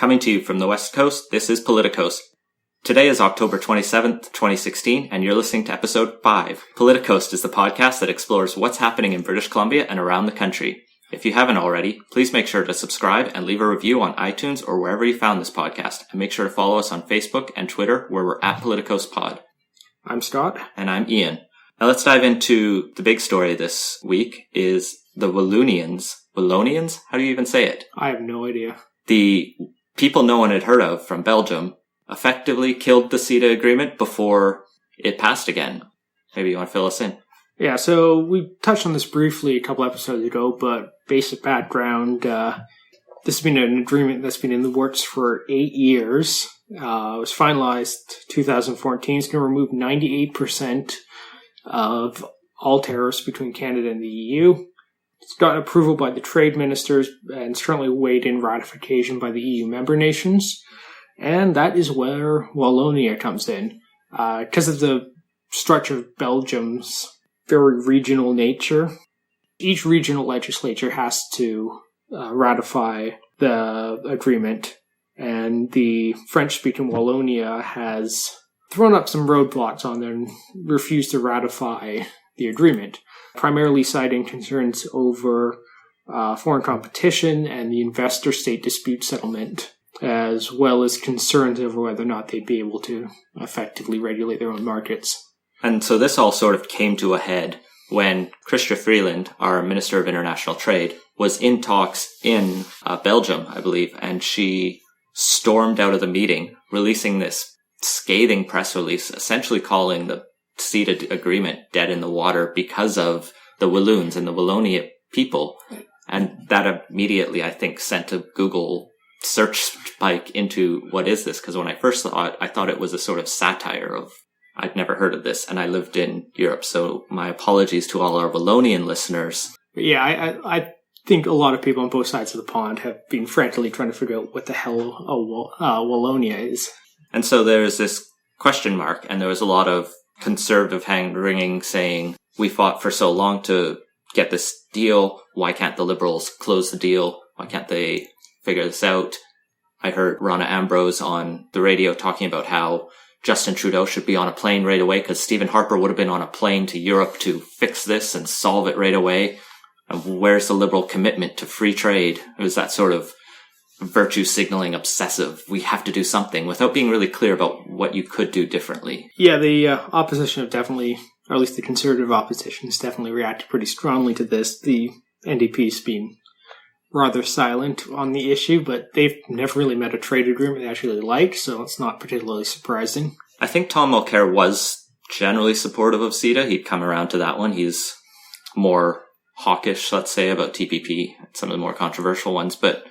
Coming to you from the West Coast, this is Politicos. Today is October 27th, 2016, and you're listening to episode 5. Politicos is the podcast that explores what's happening in British Columbia and around the country. If you haven't already, please make sure to subscribe and leave a review on iTunes or wherever you found this podcast, and make sure to follow us on Facebook and Twitter, where we're at PoliticosPod. I'm Scott. And I'm Ian. Now let's dive into the big story this week is the Walloonians. Wallonians? How do you even say it? I have no idea. The people no one had heard of from Belgium effectively killed the CETA agreement before it passed again. Maybe you want to fill us in? Yeah, so we touched on this briefly a couple episodes ago, but basic background, this has been an agreement that's been in the works for 8 years. It was finalized 2014. It's going to remove 98% of all tariffs between Canada and the EU. It's got approval by the trade ministers and it's currently awaiting ratification by the EU member nations. And that is where Wallonia comes in. Because of the structure of Belgium's very regional nature, each regional legislature has to ratify the agreement. And the French-speaking Wallonia has thrown up some roadblocks on there and refused to ratify the agreement, primarily citing concerns over foreign competition and the investor-state dispute settlement, as well as concerns over whether or not they'd be able to effectively regulate their own markets. And so this all sort of came to a head when Chrystia Freeland, our Minister of International Trade, was in talks in Belgium, I believe, and she stormed out of the meeting, releasing this scathing press release, essentially calling the CETA agreement dead in the water because of the Walloons and the Wallonia people. And that immediately, I think, sent a Google search spike into what is this? Because when I first saw it, I thought it was a sort of satire of, I'd never heard of this, and I lived in Europe, so my apologies to all our Wallonian listeners. Yeah, I think a lot of people on both sides of the pond have been frantically trying to figure out what the hell Wallonia is. And so there's this question mark, and there was a lot of conservative hand-wringing saying, we fought for so long to get this deal, why can't the Liberals close the deal? Why can't they figure this out? I heard Ronna Ambrose on the radio talking about how Justin Trudeau should be on a plane right away because Stephen Harper would have been on a plane to Europe to fix this and solve it right away. And where's the Liberal commitment to free trade? It was that sort of virtue signaling obsessive. We have to do something without being really clear about what you could do differently. Yeah, the opposition have definitely, or at least the conservative opposition has definitely reacted pretty strongly to this. The NDP's been rather silent on the issue, but they've never really met a trade agreement they actually like, so it's not particularly surprising. I think Tom Mulcair was generally supportive of CETA. He'd come around to that one. He's more hawkish, let's say, about TPP, some of the more controversial ones, but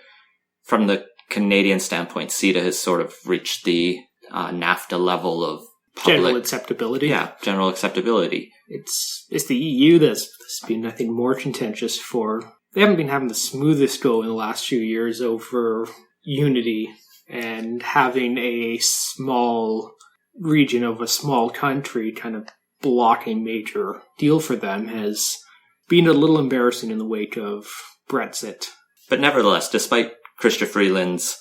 from the Canadian standpoint, CETA has sort of reached the NAFTA level of public... General acceptability. Yeah, general acceptability. It's the EU that's been, I think, more contentious for... They haven't been having the smoothest go in the last few years over unity, and having a small region of a small country kind of blocking major deal for them has been a little embarrassing in the wake of Brexit. But nevertheless, despite Chrystia Freeland's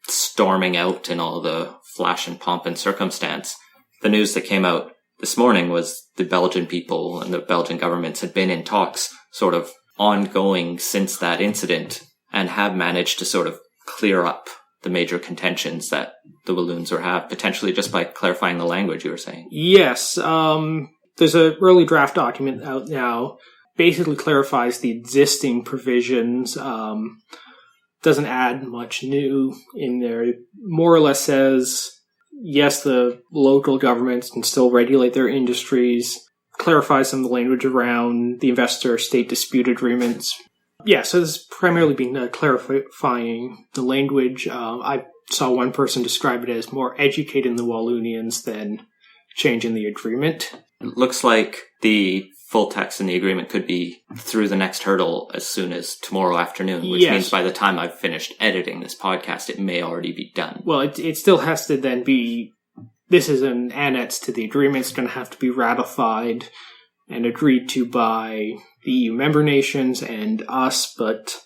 storming out in all the flash and pomp and circumstance, the news that came out this morning was the Belgian people and the Belgian governments had been in talks sort of ongoing since that incident and have managed to sort of clear up the major contentions that the Walloons have, potentially just by clarifying the language you were saying. Yes, there's an early draft document out now, basically clarifies the existing provisions, doesn't add much new in there. It more or less says, yes, the local governments can still regulate their industries, clarifies some of the language around the investor-state dispute agreements. Yeah, so this has primarily been clarifying the language. I saw one person describe it as more educating the Wallonians than changing the agreement. It looks like the full text in the agreement could be through the next hurdle as soon as tomorrow afternoon, which means by the time I've finished editing this podcast, it may already be done. Well, it still has to then be... This is an annex to the agreement. It's going to have to be ratified and agreed to by the EU member nations and us, but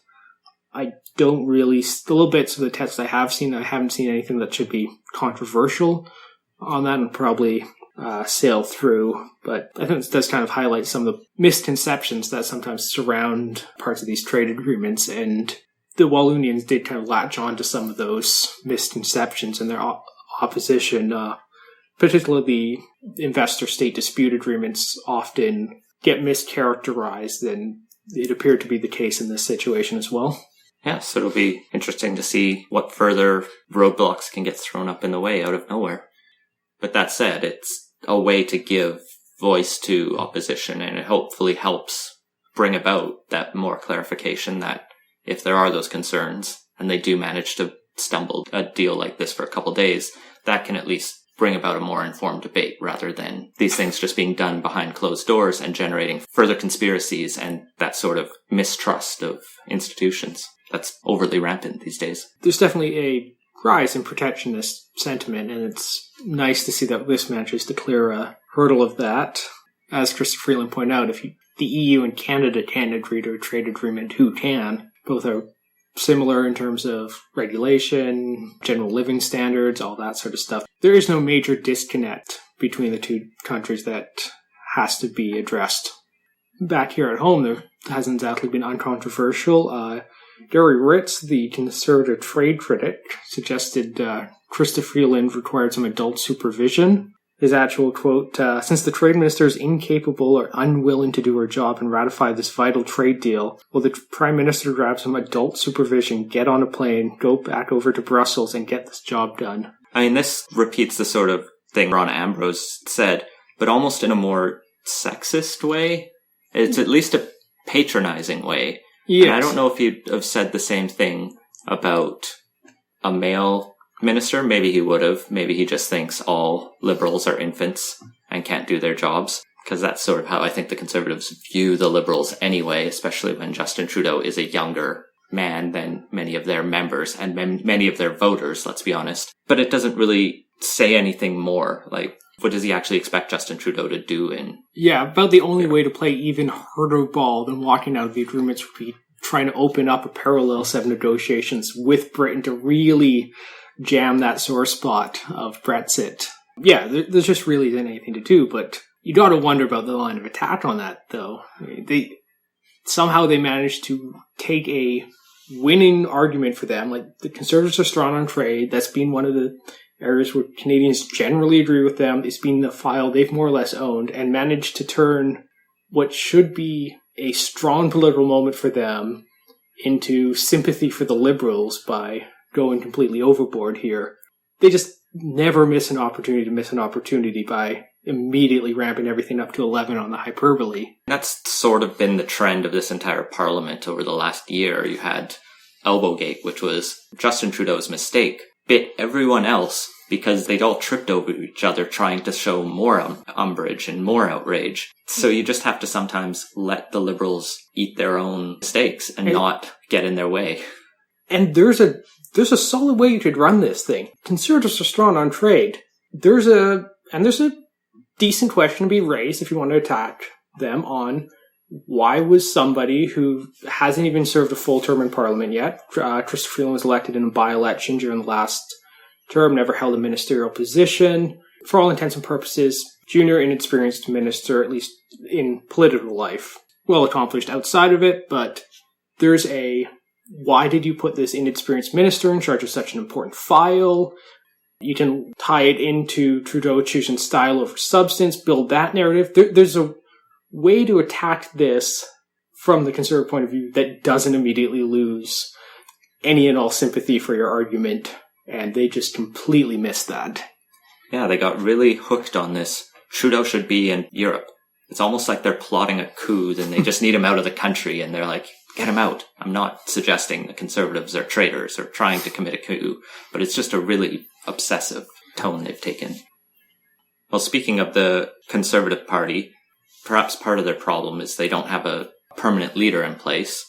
I don't really, the little bits of the text I have seen, I haven't seen anything that should be controversial on that, and probably sail through. But I think it does kind of highlight some of the misconceptions that sometimes surround parts of these trade agreements, and the Wallonians did kind of latch on to some of those misconceptions in their opposition. Particularly the investor-state dispute agreements often get mischaracterized, and it appeared to be the case in this situation as well. Yeah, so it'll be interesting to see what further roadblocks can get thrown up in the way out of nowhere. But that said, it's a way to give voice to opposition, and it hopefully helps bring about that more clarification that if there are those concerns, and they do manage to stumble a deal like this for a couple days, that can at least bring about a more informed debate rather than these things just being done behind closed doors and generating further conspiracies and that sort of mistrust of institutions that's overly rampant these days. There's definitely a rise in protectionist sentiment, and it's nice to see that this manages to clear a hurdle of that. As Christopher Freeland pointed out, if the EU and Canada can't agree to a trade agreement, who can? Both are similar in terms of regulation, general living standards, all that sort of stuff. There is no major disconnect between the two countries that has to be addressed. Back here at home, there hasn't exactly been uncontroversial. Gary Ritz, the conservative trade critic, suggested Christopher Freeland required some adult supervision. His actual quote, since the trade minister is incapable or unwilling to do her job and ratify this vital trade deal, will the prime minister grab some adult supervision, get on a plane, go back over to Brussels and get this job done? I mean, this repeats the sort of thing Ron Ambrose said, but almost in a more sexist way. It's at least a patronizing way. Yes. And I don't know if he'd have said the same thing about a male minister. Maybe he would have. Maybe he just thinks all liberals are infants and can't do their jobs. Because that's sort of how I think the Conservatives view the Liberals anyway, especially when Justin Trudeau is a younger man than many of their members and many of their voters, let's be honest. But it doesn't really say anything more. Like, what does he actually expect Justin Trudeau to do? Yeah, about the only way to play even harder ball than walking out of the agreements would be trying to open up a parallel set of negotiations with Britain to really jam that sore spot of Brexit. Yeah, there's just really isn't anything to do, but you got to wonder about the line of attack on that, though. They managed to take a winning argument for them. Like, the Conservatives are strong on trade. That's been one of the areas where Canadians generally agree with them. It's been the file they've more or less owned, and managed to turn what should be a strong political moment for them into sympathy for the Liberals by going completely overboard here. They just never miss an opportunity by immediately ramping everything up to 11 on the hyperbole. That's sort of been the trend of this entire parliament over the last year. You had Elbowgate, which was Justin Trudeau's mistake, bit everyone else because they'd all tripped over each other trying to show more umbrage and more outrage. So you just have to sometimes let the Liberals eat their own mistakes and not get in their way. And there's a solid way you could run this thing. Conservatives are strong on trade. There's a decent question to be raised if you want to attack them on why was somebody who hasn't even served a full term in Parliament yet, Christopher Freeland was elected in a by-election during the last term, never held a ministerial position, for all intents and purposes, junior inexperienced minister, at least in political life. Well accomplished outside of it, but there's why did you put this inexperienced minister in charge of such an important file? You can tie it into Trudeau choosing style over substance, build that narrative. There's a way to attack this from the Conservative point of view that doesn't immediately lose any and all sympathy for your argument, and they just completely missed that. Yeah, they got really hooked on this. Trudeau should be in Europe. It's almost like they're plotting a coup, then they just need him out of the country, and they're like, get him out. I'm not suggesting the Conservatives are traitors or trying to commit a coup, but it's just a really obsessive tone they've taken. Well, speaking of the Conservative Party, perhaps part of their problem is they don't have a permanent leader in place,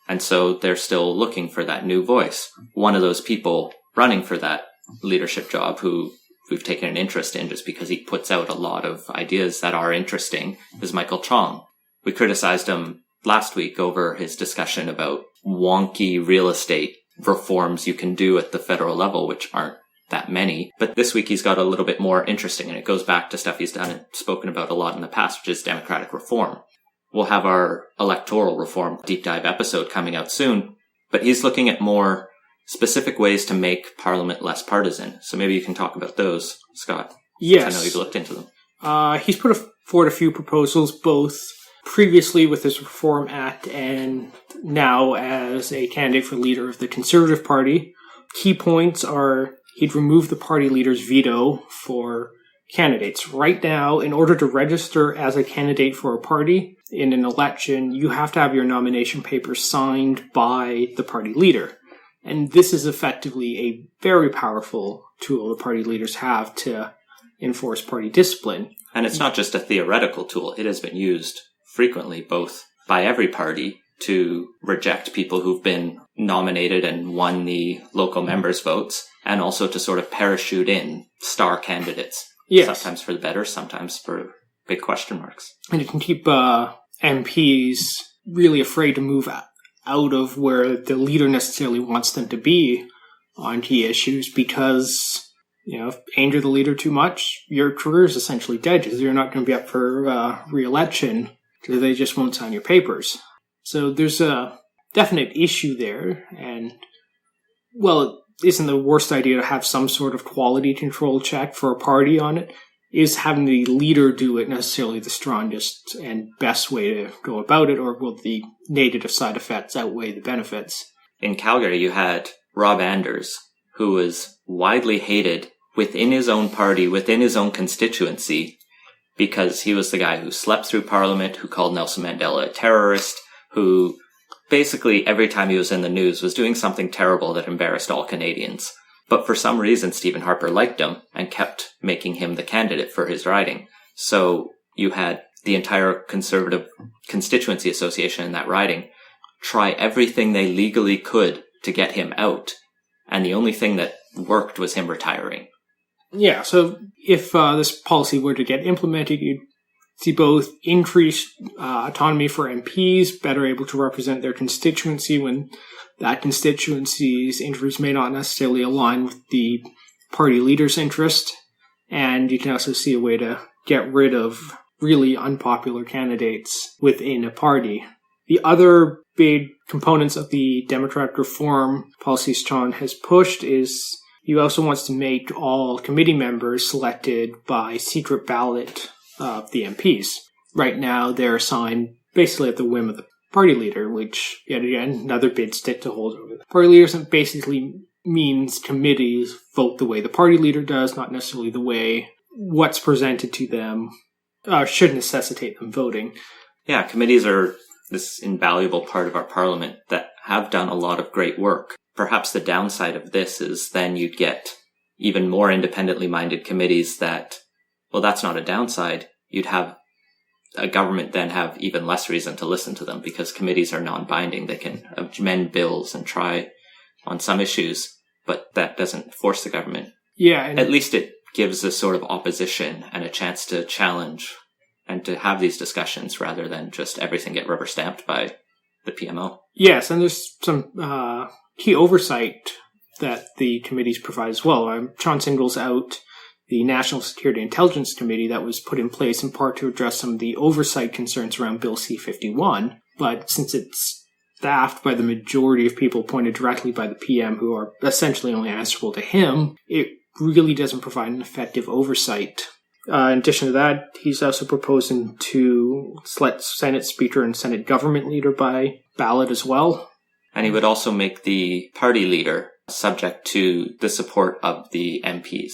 and so they're still looking for that new voice. One of those people running for that leadership job who we've taken an interest in just because he puts out a lot of ideas that are interesting is Michael Chong. We criticized him last week over his discussion about wonky real estate reforms you can do at the federal level, which aren't that many. But this week he's got a little bit more interesting, and it goes back to stuff he's done and spoken about a lot in the past, which is democratic reform. We'll have our electoral reform deep dive episode coming out soon, but he's looking at more specific ways to make Parliament less partisan. So maybe you can talk about those, Scott. Yes. I know you've looked into them. He's put forward a few proposals, both previously with his Reform Act and now as a candidate for leader of the Conservative Party. Key points are he'd remove the party leader's veto for candidates. Right now, in order to register as a candidate for a party in an election, you have to have your nomination papers signed by the party leader. And this is effectively a very powerful tool the party leaders have to enforce party discipline. And it's not just a theoretical tool. It has been used frequently, both by every party, to reject people who've been nominated and won the local members' votes, and also to sort of parachute in star candidates. Yes. Sometimes for the better, sometimes for big question marks. And it can keep MPs really afraid to move out of where the leader necessarily wants them to be on key issues, because, if you anger the leader too much, your career is essentially dead, because you're not going to be up for re-election, because they just won't sign your papers. So there's a definite issue there, and, well, it isn't the worst idea to have some sort of quality control check for a party on it. Is having the leader do it necessarily the strongest and best way to go about it, or will the negative side effects outweigh the benefits? In Calgary, you had Rob Anders, who was widely hated within his own party, within his own constituency, because he was the guy who slept through Parliament, who called Nelson Mandela a terrorist, who basically every time he was in the news was doing something terrible that embarrassed all Canadians. But for some reason, Stephen Harper liked him and kept making him the candidate for his riding. So you had the entire Conservative Constituency Association in that riding try everything they legally could to get him out. And the only thing that worked was him retiring. Yeah, so if this policy were to get implemented, you'd see both increased autonomy for MPs, better able to represent their constituency when that constituency's interests may not necessarily align with the party leader's interest. And you can also see a way to get rid of really unpopular candidates within a party. The other big components of the democratic reform policies Chong has pushed is he also wants to make all committee members selected by secret ballot of the MPs. Right now, they're assigned basically at the whim of the party leader, which, yet again, another big stick to hold over. The party leaders basically means committees vote the way the party leader does, not necessarily the way what's presented to them should necessitate them voting. Yeah, committees are this invaluable part of our parliament that have done a lot of great work. Perhaps the downside of this is then you'd get even more independently minded committees that, well, that's not a downside. You'd have a government then have even less reason to listen to them because committees are non-binding. They can amend bills and try on some issues, but that doesn't force the government. Yeah. And at least it gives a sort of opposition and a chance to challenge and to have these discussions rather than just everything get rubber stamped by the PMO. Yes, and there's some key oversight that the committees provide as well. Chong singles out the National Security Intelligence Committee that was put in place in part to address some of the oversight concerns around Bill C-51. But since it's staffed by the majority of people appointed directly by the PM who are essentially only answerable to him, it really doesn't provide an effective oversight. In addition to that, he's also proposing to select Senate Speaker and Senate Government Leader by ballot as well. And he would also make the party leader subject to the support of the MPs.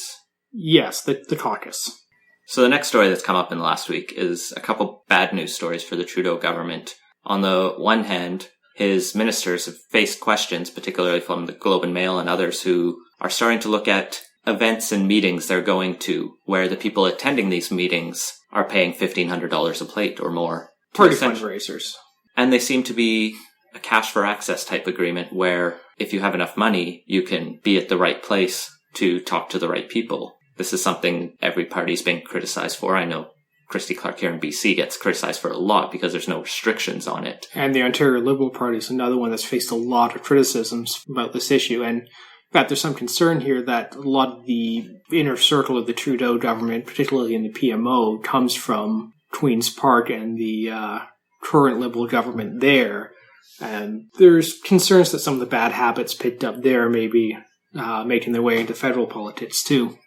Yes, the caucus. So the next story that's come up in the last week is a couple bad news stories for the Trudeau government. On the one hand, his ministers have faced questions, particularly from the Globe and Mail and others, who are starting to look at events and meetings they're going to, where the people attending these meetings are paying $1,500 a plate or more. Party fundraisers. And they seem to be a cash for access type agreement where if you have enough money, you can be at the right place to talk to the right people. This is something every party's been criticized for. I know Christy Clark here in BC gets criticized for a lot because there's no restrictions on it. And the Ontario Liberal Party is another one that's faced a lot of criticisms about this issue. And in fact, there's some concern here that a lot of the inner circle of the Trudeau government, particularly in the PMO, comes from Queen's Park and the current Liberal government there. And there's concerns that some of the bad habits picked up there may be making their way into federal politics too.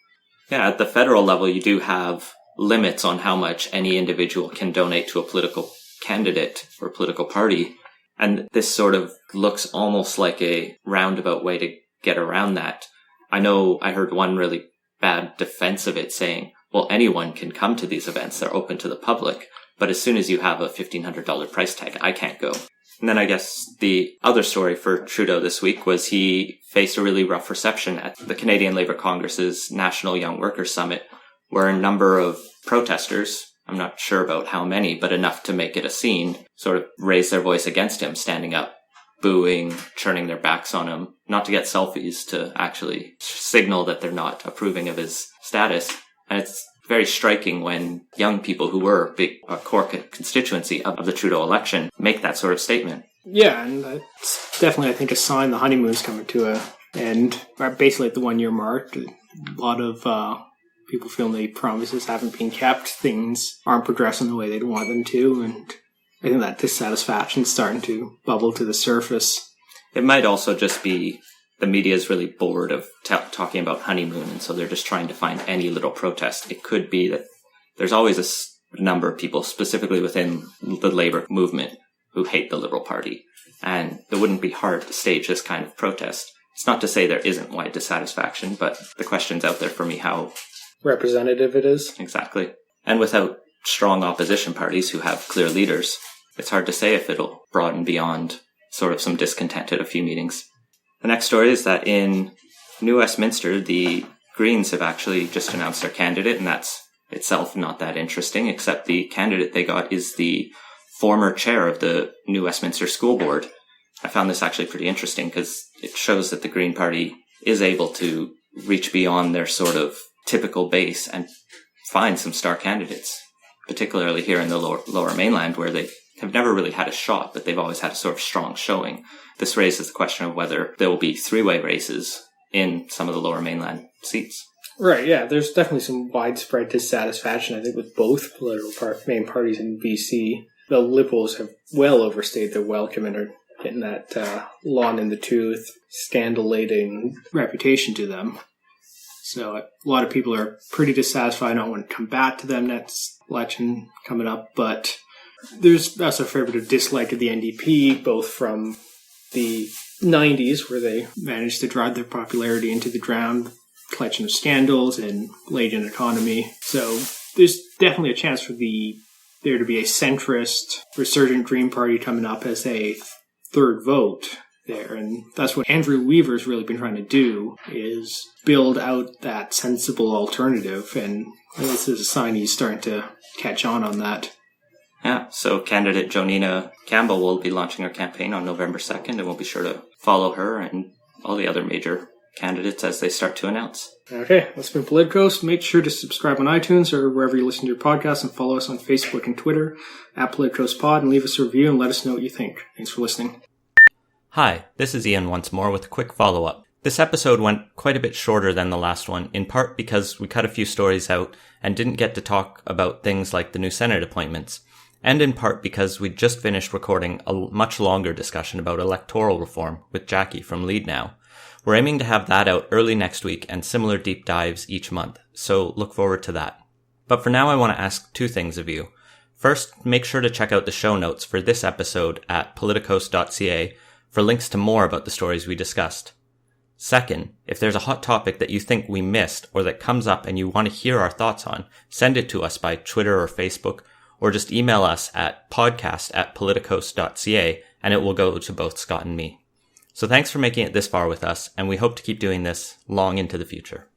Yeah, at the federal level, you do have limits on how much any individual can donate to a political candidate or political party. And this sort of looks almost like a roundabout way to get around that. I know I heard one really bad defense of it saying, well, anyone can come to these events. They're open to the public. But as soon as you have a $1,500 price tag, I can't go. And then I guess the other story for Trudeau this week was he faced a really rough reception at the Canadian Labour Congress's National Young Workers Summit, where a number of protesters, I'm not sure about how many, but enough to make it a scene, sort of raised their voice against him, standing up, booing, turning their backs on him, not to get selfies, to actually signal that they're not approving of his status. And it's very striking when young people who were a core constituency of the Trudeau election make that sort of statement. Yeah, and it's definitely, I think, a sign the honeymoon's coming to an end. Basically at the 1 year mark, a lot of people feeling the promises haven't been kept, things aren't progressing the way they'd want them to, and I think that dissatisfaction's starting to bubble to the surface. It might also just be the media is really bored of talking about honeymoon, and so they're just trying to find any little protest. It could be that there's always a number of people, specifically within the Labour movement, who hate the Liberal Party, and it wouldn't be hard to stage this kind of protest. It's not to say there isn't wide dissatisfaction, but the question's out there for me how representative it is. Exactly. And without strong opposition parties who have clear leaders, it's hard to say if it'll broaden beyond sort of some discontent at a few meetings. The next story is that in New Westminster, the Greens have actually just announced their candidate, and that's itself not that interesting, except the candidate they got is the former chair of the New Westminster School Board. I found this actually pretty interesting because it shows that the Green Party is able to reach beyond their sort of typical base and find some star candidates, particularly here in the lower mainland, where they have never really had a shot, but they've always had a sort of strong showing. This raises the question of whether there will be three-way races in some of the lower mainland seats. Right, yeah. There's definitely some widespread dissatisfaction, I think, with both political main parties in BC. The Liberals have well overstayed their welcome and are getting that long in the tooth, scandalating reputation to them. So a lot of people are pretty dissatisfied. I don't want to come back to them next election coming up, but there's also a fair bit of dislike of the NDP, both from the 90s, where they managed to drive their popularity into the ground, collection of scandals and laden economy. So there's definitely a chance for there to be a centrist, resurgent Green Party coming up as a third vote there. And that's what Andrew Weaver's really been trying to do, is build out that sensible alternative. And this is a sign he's starting to catch on that. Yeah, so candidate Jonina Campbell will be launching her campaign on November 2nd, and we'll be sure to follow her and all the other major candidates as they start to announce. Okay, that's been Politicos. Make sure to subscribe on iTunes or wherever you listen to your podcast, and follow us on Facebook and Twitter at PoliticosPod, and leave us a review and let us know what you think. Thanks for listening. Hi, this is Ian once more with a quick follow-up. This episode went quite a bit shorter than the last one, in part because we cut a few stories out and didn't get to talk about things like the new Senate appointments, and in part because we'd just finished recording a much longer discussion about electoral reform with Jackie from Lead Now. We're aiming to have that out early next week and similar deep dives each month, so look forward to that. But for now I want to ask two things of you. First, make sure to check out the show notes for this episode at politicos.ca for links to more about the stories we discussed. Second, if there's a hot topic that you think we missed or that comes up and you want to hear our thoughts on, send it to us by Twitter or Facebook, or just email us at podcast@politicos.ca and it will go to both Scott and me. So thanks for making it this far with us, and we hope to keep doing this long into the future.